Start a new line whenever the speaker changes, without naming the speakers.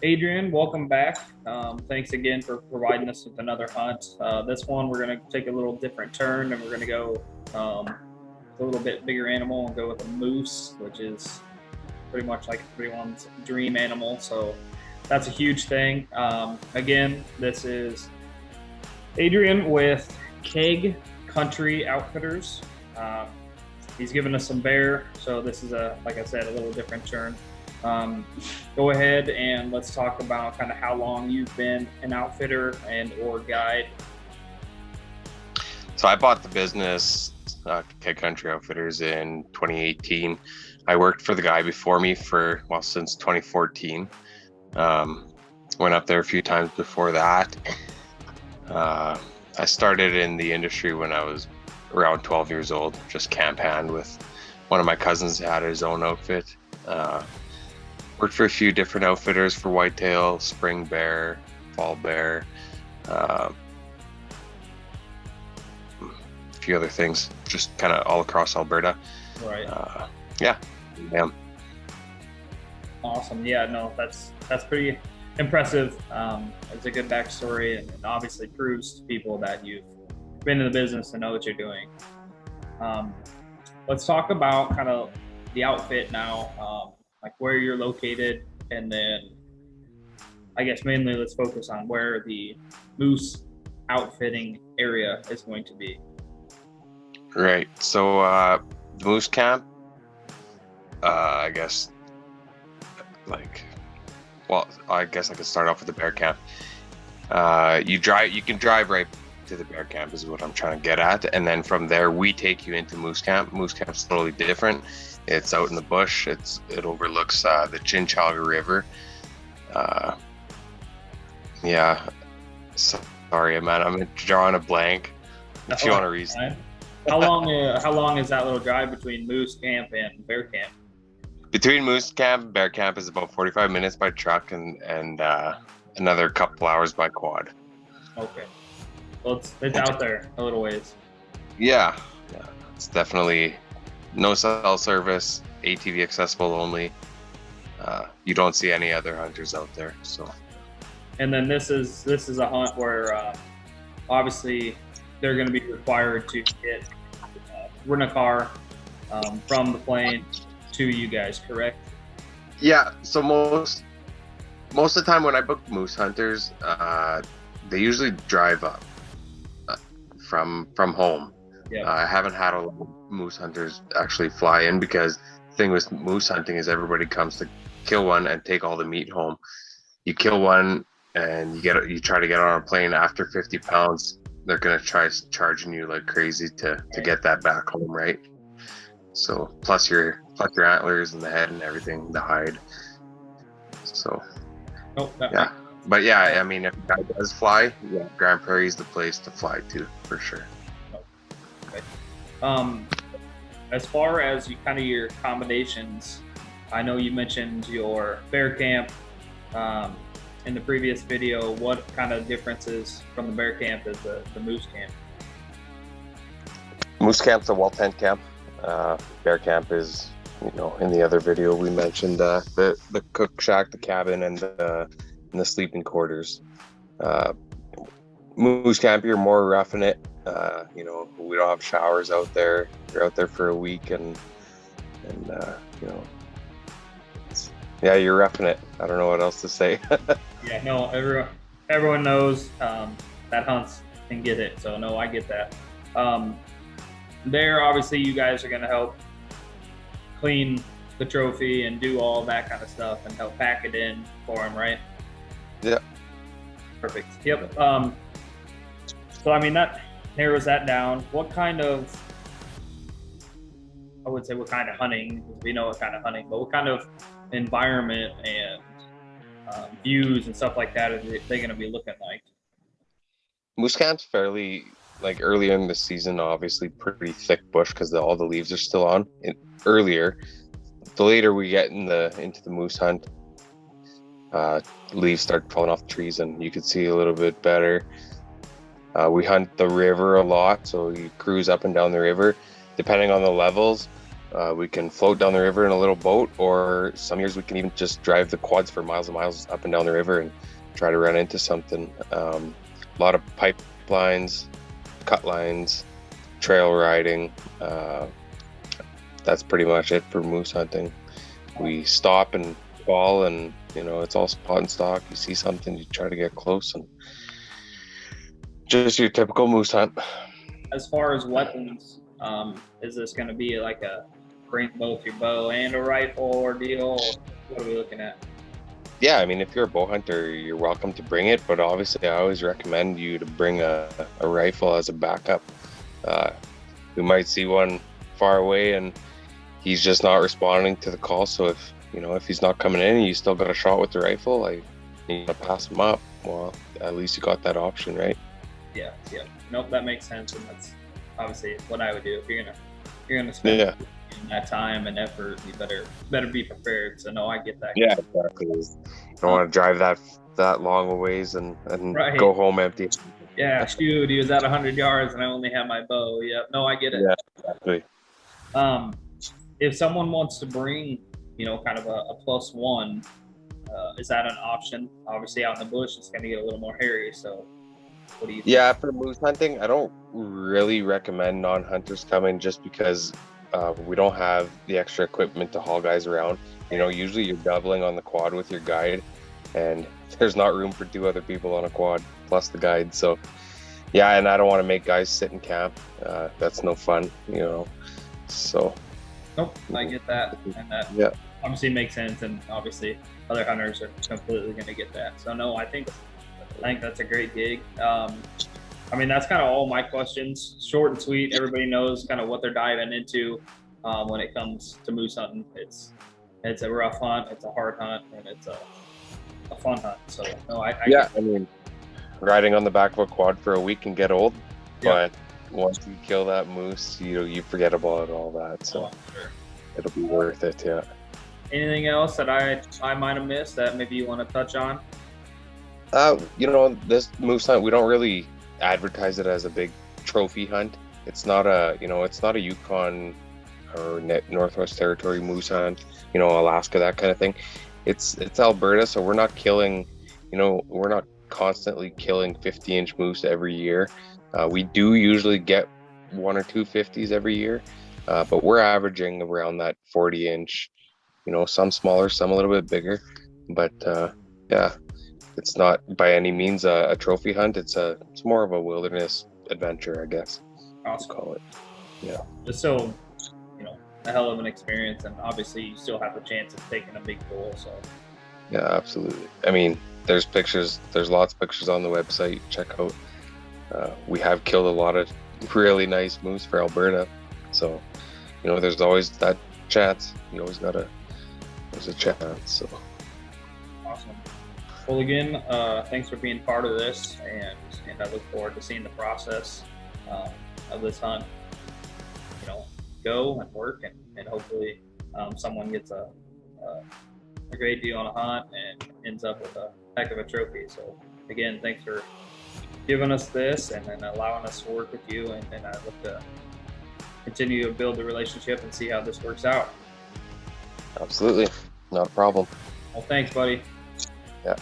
Adrian, welcome back. Thanks again for providing us with another hunt. This one, we're going to take a little different turn and we're going to go with a little bit bigger animal and go with a moose, which is pretty much like everyone's dream animal. So that's a huge thing. Again, this is Adrian with Keg Country Outfitters. Um, he's given us some bear, so this is like I said, a little different turn. Um, Go ahead and let's talk about kind of how long you've been an outfitter and or guide.
So I bought the business, Keg Country Outfitters, in 2018. I worked for the guy before me since 2014. Went up there a few times before that. I started in the industry when I was around 12 years old, just camp hand with one of my cousins who had his own outfit. Worked for a few different outfitters for whitetail, spring bear, fall bear, a few other things, just kind of all across Alberta.
Right.
Yeah.
Awesome. Yeah, no, that's pretty impressive. It's a good backstory and obviously proves to people that you've been in the business and know what you're doing. Um, let's talk about kind of the outfit now, like where you're located, and then I guess mainly let's focus on where the moose outfitting area is going to be.
Right. So the moose camp, I guess, I guess I could start off with the bear camp. You can drive right to the bear camp is what I'm trying to get at, and then from there we take you into moose camp. Moose camp's totally different. It's out in the bush. It overlooks the Chinchaga River. Yeah. Sorry, man. I'm drawing a blank. If you want to reason.
How long is that little drive between moose camp and bear camp?
Between moose camp and bear camp is about 45 minutes by truck and another couple hours by quad.
Okay. Well, it's out there a little ways.
Yeah. It's definitely no cell service, ATV accessible only. You don't see any other hunters out there. So.
And then this is a hunt where obviously they're going to be required to get rent a car from the plane to you guys, correct?
Yeah. So most of the time when I book moose hunters, they usually drive up from home.
Yeah.
I haven't had a lot of moose hunters actually fly in because the thing with moose hunting is everybody comes to kill one and take all the meat home. You kill one and you try to get on a plane after 50 pounds, they're gonna try charging you like crazy to get that back home, right? So plus your antlers and the head and everything, the hide. So yeah. But yeah, I mean, if a guy does fly, yeah, Grand Prairie is the place to fly to for sure.
Okay. As far as kind of your accommodations, I know you mentioned your bear camp in the previous video. What kind of differences from the bear camp is the moose camp?
Moose camp's a wall tent camp. Bear camp is, in the other video we mentioned the cook shack, the cabin, and the sleeping quarters. Moose camp, you're more roughing it. We don't have showers out there. You're out there for a week, and you're roughing it. I don't know what else to say.
Yeah, no, everyone knows that hunts can get it. So no, I get that. There, obviously, you guys are going to help clean the trophy and do all that kind of stuff and help pack it in for them, right?
Yeah.
Perfect. Yep. So, I mean, that narrows that down. What kind of hunting, we know what kind of hunting, but what kind of environment and views and stuff like that are they going to be looking like?
Moose camp's fairly, like, earlier in the season, obviously pretty thick bush because all the leaves are still on. Earlier, the later we get into the moose hunt, leaves start falling off the trees and you can see a little bit better. We hunt the river a lot, so you cruise up and down the river. Depending on the levels, We can float down the river in a little boat, or some years we can even just drive the quads for miles and miles up and down the river and try to run into something. A lot of pipelines, cut lines, trail riding. That's pretty much it for moose hunting. We stop and call, and it's all spot and stock. You see something, you try to get close, and just your typical moose hunt.
As far as weapons, is this going to be like a bring both your bow and a rifle ordeal? What are we looking at?
Yeah, I mean, if you're a bow hunter, you're welcome to bring it, but obviously I always recommend you to bring a rifle as a backup. We might see one far away and he's just not responding to the call, so if he's not coming in and you still got a shot with the rifle, like, you gotta pass him up. Well, at least you got that option, right?
Yeah. Nope, that makes sense, and that's obviously what I would do. If you're gonna spend that time and effort, you better be prepared. So no, I get that.
Yeah, exactly. You don't want to drive that long a ways and
Right.
go home empty.
Yeah, shoot, he was at 100 yards and I only have my bow. Yeah, no, I get it.
Yeah, exactly.
If someone wants to bring, kind of a plus one, is that an option? Obviously, out in the bush, it's going to get a little more hairy. So, what do you think?
Yeah, for moose hunting, I don't really recommend non-hunters coming just because we don't have the extra equipment to haul guys around. Usually you're doubling on the quad with your guide, and there's not room for 2 other people on a quad plus the guide. So, yeah, and I don't want to make guys sit in camp. That's no fun, So.
Nope, I get that, and that obviously makes sense, and obviously other hunters are completely going to get that. So no, I think that's a great gig. I mean, that's kind of all my questions. Short and sweet. Everybody knows kind of what they're diving into when it comes to moose hunting. It's a rough hunt, it's a hard hunt, and it's a fun hunt. So no, I
mean, riding on the back of a quad for a week can get old, but once you kill that moose, you forget about all that. So it'll be worth it. Yeah.
Anything else that I might have missed that maybe you want to touch on?
This moose hunt, we don't really advertise it as a big trophy hunt. It's not a Yukon or Northwest Territory moose hunt, Alaska, that kind of thing. It's Alberta, so we're not killing, we're not constantly killing 50-inch moose every year. We do usually get 1 or 2 50s every year, but we're averaging around that 40-inch, some smaller, some a little bit bigger, but it's not by any means a trophy hunt. It's more of a wilderness adventure, I guess.
Awesome.
Call it. Yeah.
Just so, a hell of an experience, and obviously you still have the chance of taking a big bull. So.
Yeah, absolutely. I mean, there's lots of pictures on the website. Check out. We have killed a lot of really nice moose for Alberta, so there's always that chance. You always there's a chance. So
awesome. Well, again, thanks for being part of this, and I look forward to seeing the process of this hunt. Go and work, and hopefully someone gets a great deal on a hunt and ends up with a heck of a trophy. So again, thanks for giving us this and allowing us to work with you, and I look to continue to build the relationship and see how this works out.
Absolutely, not a problem.
Well, thanks, buddy.
Yeah.